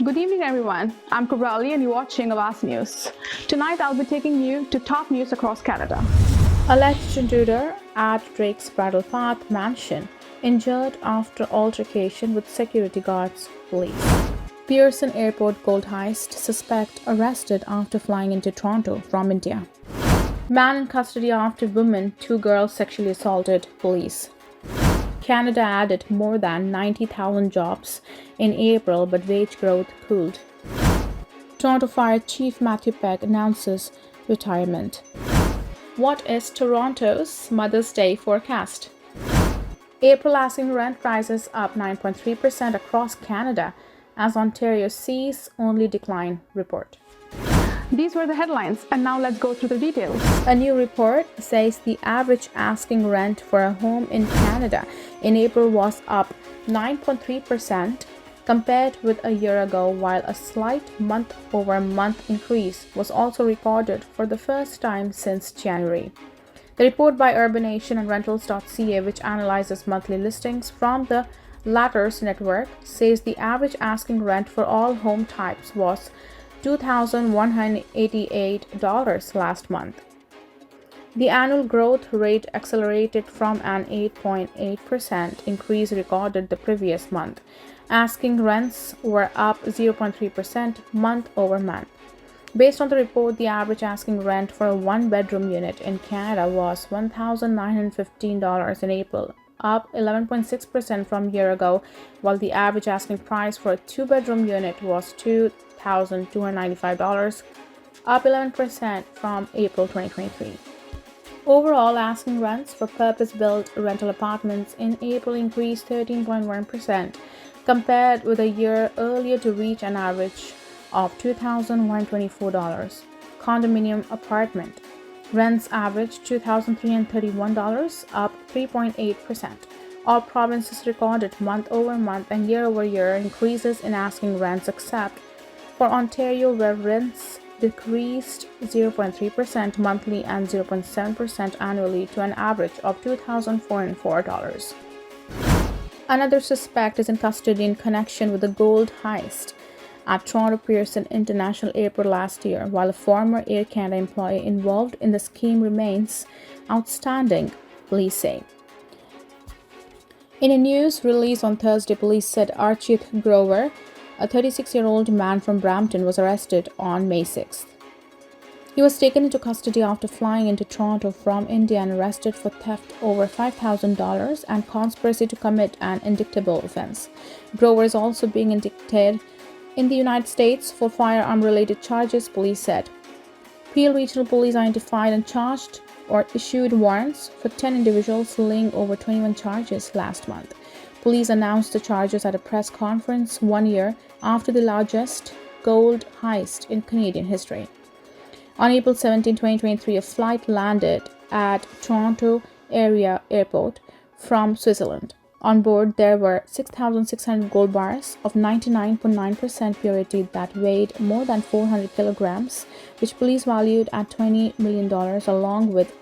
Good evening, everyone. I'm Kubrali and you're watching Awaz News. Tonight, I'll be taking you to top news across Canada. Alleged intruder at Drake's Bridle Path mansion injured after altercation with security guards, police. Pearson Airport gold heist suspect arrested after flying into Toronto from India. Man in custody after woman, 2 girls sexually assaulted, police. Canada added more than 90,000 jobs in April, but wage growth cooled. Toronto Fire Chief Matthew Peck announces retirement. What is Toronto's Mother's Day forecast? April asking rent prices up 9.3% across Canada as Ontario sees only decline, report. These were the headlines, and now let's go through the details. A new report says the average asking rent for a home in Canada in April was up 9.3% compared with a year ago, while a slight month-over-month increase was also recorded for the first time since January. The report by Urbanation and Rentals.ca, which analyzes monthly listings from the latter's network, says the average asking rent for all home types was $2,188 last month. The annual growth rate accelerated from an 8.8% increase recorded the previous month. Asking rents were up 0.3% month over month. Based on the report, the average asking rent for a one-bedroom unit in Canada was $1,915 in April, up 11.6% from a year ago, while the average asking price for a two-bedroom unit was $2,295, up 11% from April 2023. Overall, asking rents for purpose-built rental apartments in April increased 13.1% compared with a year earlier to reach an average of $2,124. Condominium apartment rents averaged $2,331, up 3.8%. All provinces recorded month-over-month and year-over-year increases in asking rents except for Ontario, where rents decreased 0.3% monthly and 0.7% annually to an average of $2,404. Another suspect is in custody in connection with the gold heist at Toronto Pearson International Airport last year, while a former Air Canada employee involved in the scheme remains outstanding, police say. In a news release on Thursday, police said Archit Grover, a 36-year-old man from Brampton, was arrested on May 6th. He was taken into custody after flying into Toronto from India and arrested for theft over $5,000 and conspiracy to commit an indictable offense. Grover is also being indicted in the United States for firearm-related charges, police said. Peel Regional Police identified and charged or issued warrants for 10 individuals laying over 21 charges last month. Police announced the charges at a press conference 1 year after the largest gold heist in Canadian history. On April 17, 2023, a flight landed at Toronto Area Airport from Switzerland. On board, there were 6,600 gold bars of 99.9% purity that weighed more than 400 kilograms, which police valued at $20 million, along with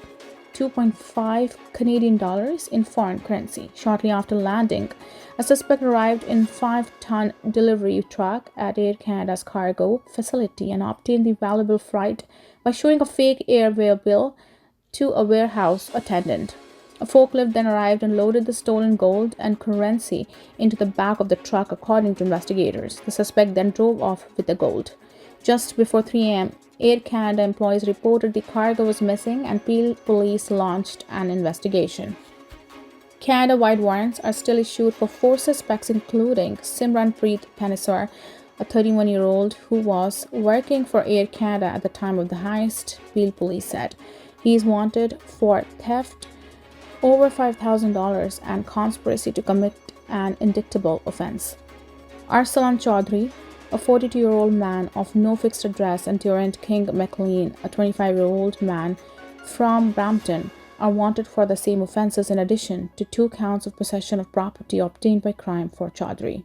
2.5 Canadian dollars in foreign currency. Shortly after landing, a suspect arrived in a 5-ton delivery truck at Air Canada's cargo facility and obtained the valuable freight by showing a fake airway bill to a warehouse attendant. A forklift then arrived and loaded the stolen gold and currency into the back of the truck, according to investigators. The suspect then drove off with the gold. Just before 3 a.m., Air Canada employees reported the cargo was missing and Peel Police launched an investigation. Canada-wide warrants are still issued for 4 suspects, including Simranpreet Panesar, a 31-year-old who was working for Air Canada at the time of the heist, Peel Police said. He is wanted for theft over $5,000 and conspiracy to commit an indictable offense. Arsalan Chaudhry, a 42-year-old man of no fixed address, and Durant King McLean, a 25-year-old man from Brampton, are wanted for the same offenses in addition to 2 counts of possession of property obtained by crime for Chaudhry.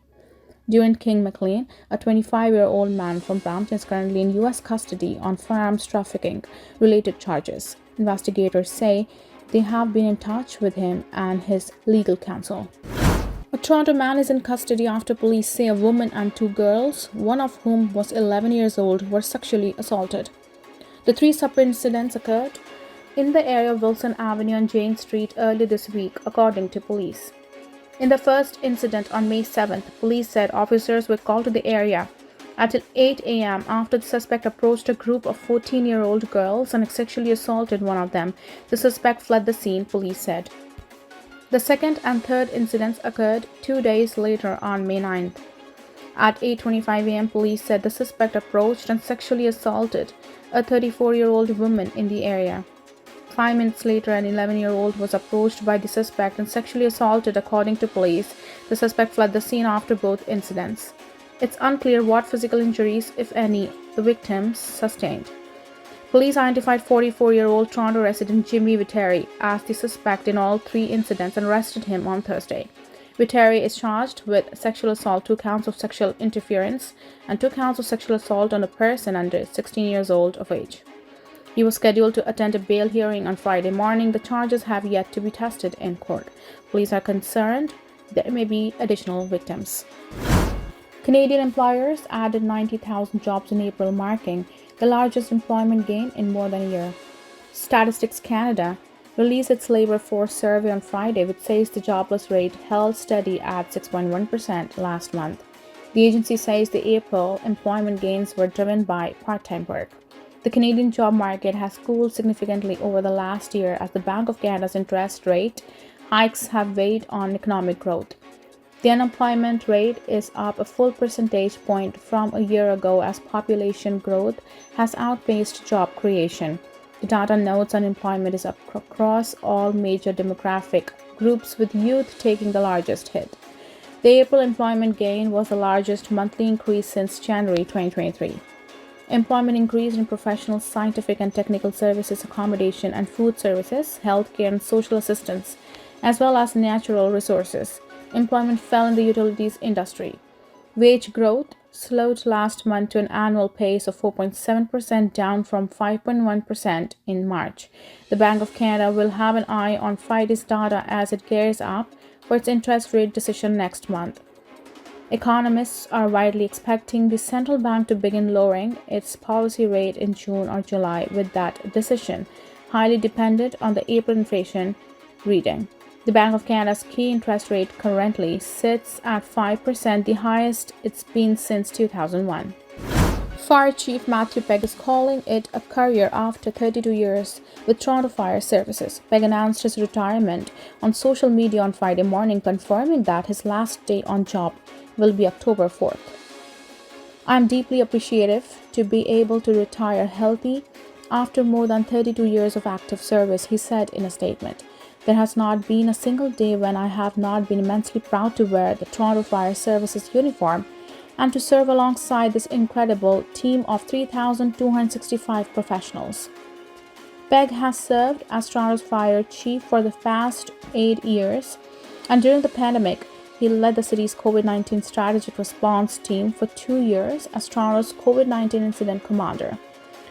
Durant King McLean, a 25-year-old man from Brampton, is currently in U.S. custody on firearms trafficking-related charges. Investigators say they have been in touch with him and his legal counsel. A Toronto man is in custody after police say a woman and two girls, one of whom was 11 years old, were sexually assaulted. The three separate incidents occurred in the area of Wilson Avenue and Jane Street earlier this week, according to police. In the first incident on May 7th, police said officers were called to the area at 8 a.m. after the suspect approached a group of 14-year-old girls and sexually assaulted one of them. The suspect fled the scene, police said. The second and third incidents occurred 2 days later on May 9th. At 8:25 a.m., police said the suspect approached and sexually assaulted a 34-year-old woman in the area. 5 minutes later, an 11-year-old was approached by the suspect and sexually assaulted, according to police. The suspect fled the scene after both incidents. It's unclear what physical injuries, if any, the victims sustained. Police identified 44-year-old Toronto resident Jimmy Viteri as the suspect in all three incidents and arrested him on Thursday. Viteri is charged with sexual assault, 2 counts of sexual interference, and 2 counts of sexual assault on a person under 16 years old of age. He was scheduled to attend a bail hearing on Friday morning. The charges have yet to be tested in court. Police are concerned there may be additional victims. Canadian employers added 90,000 jobs in April, marking the largest employment gain in more than a year. Statistics Canada released its labor force survey on Friday, which says the jobless rate held steady at 6.1% last month. The agency says the April employment gains were driven by part-time work. The Canadian job market has cooled significantly over the last year as the Bank of Canada's interest rate hikes have weighed on economic growth. The unemployment rate is up a full percentage point from a year ago as population growth has outpaced job creation. The data notes unemployment is up across all major demographic groups, with youth taking the largest hit. The April employment gain was the largest monthly increase since January 2023. Employment increased in professional, scientific and technical services, accommodation and food services, healthcare and social assistance, as well as natural resources. Employment fell in the utilities industry. Wage growth slowed last month to an annual pace of 4.7%, down from 5.1% in March. The Bank of Canada will have an eye on Friday's data as it gears up for its interest rate decision next month. Economists are widely expecting the central bank to begin lowering its policy rate in June or July, with that decision highly dependent on the April inflation reading. The Bank of Canada's key interest rate currently sits at 5%, the highest it's been since 2001. Fire Chief Matthew Pegg is calling it a career after 32 years with Toronto Fire Services. Pegg announced his retirement on social media on Friday morning, confirming that his last day on job will be October 4th. I am deeply appreciative to be able to retire healthy after more than 32 years of active service, he said in a statement. There has not been a single day when I have not been immensely proud to wear the Toronto Fire Services uniform and to serve alongside this incredible team of 3,265 professionals. Pegg has served as Toronto's fire chief for the past 8 years, and during the pandemic, he led the city's COVID-19 strategic response team for 2 years as Toronto's COVID-19 incident commander.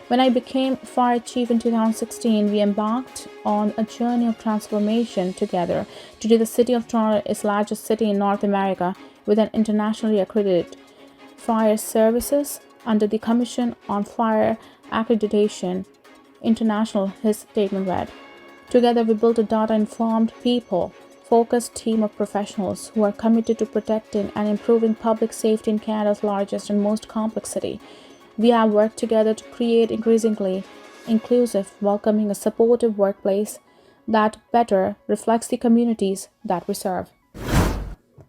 When I became fire chief in 2016, we embarked on a journey of transformation together. Today, the city of Toronto is the largest city in North America with an internationally accredited fire services under the Commission on Fire Accreditation International, his statement read. Together, we built a data-informed, people-focused team of professionals who are committed to protecting and improving public safety in Canada's largest and most complex city. We have worked together to create increasingly inclusive, welcoming, and supportive workplace that better reflects the communities that we serve.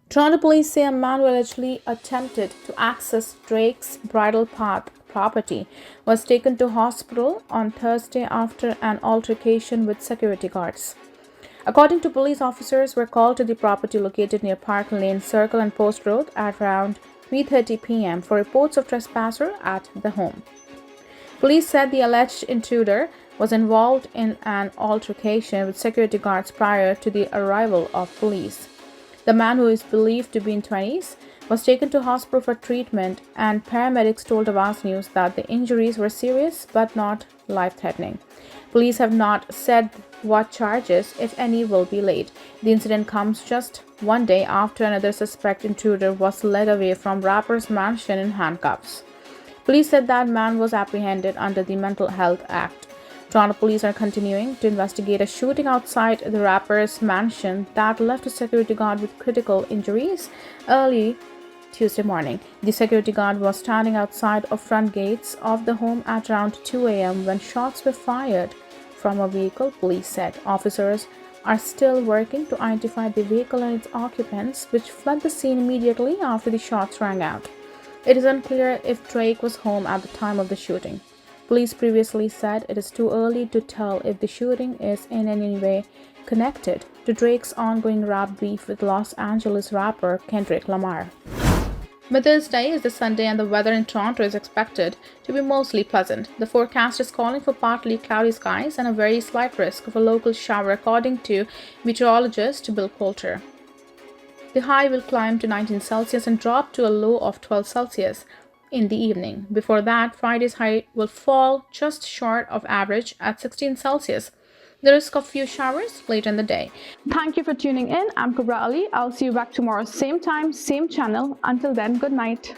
Toronto police say a man who allegedly attempted to access Drake's Bridle Path property was taken to hospital on Thursday after an altercation with security guards. According to police, officers were called to the property located near Park Lane Circle and Post Road at around 3:30 p.m. for reports of trespasser at the home. Police said the alleged intruder was involved in an altercation with security guards prior to the arrival of police. The man, who is believed to be in 20s, was taken to hospital for treatment, and paramedics told Awaz News that the injuries were serious but not life-threatening. Police have not said what charges, if any, will be laid. The incident comes just one day after another suspect intruder was led away from rapper's mansion in handcuffs. Police said that man was apprehended under the Mental Health Act. Toronto police are continuing to investigate a shooting outside the rapper's mansion that left a security guard with critical injuries early Tuesday morning. The security guard was standing outside of front gates of the home at around 2 a.m. when shots were fired from a vehicle, police said. Officers are still working to identify the vehicle and its occupants, which fled the scene immediately after the shots rang out. It is unclear if Drake was home at the time of the shooting. Police previously said it is too early to tell if the shooting is in any way connected to Drake's ongoing rap beef with Los Angeles rapper Kendrick Lamar. Mother's Day is this Sunday, and the weather in Toronto is expected to be mostly pleasant. The forecast is calling for partly cloudy skies and a very slight risk of a local shower, according to meteorologist Bill Coulter. The high will climb to 19 Celsius and drop to a low of 12 Celsius in the evening. Before that, Friday's high will fall just short of average at 16 Celsius. The risk of few showers later in the day. Thank you for tuning in. I'm Kubra Ali. I'll see you back tomorrow, same time, same channel. Until then, good night.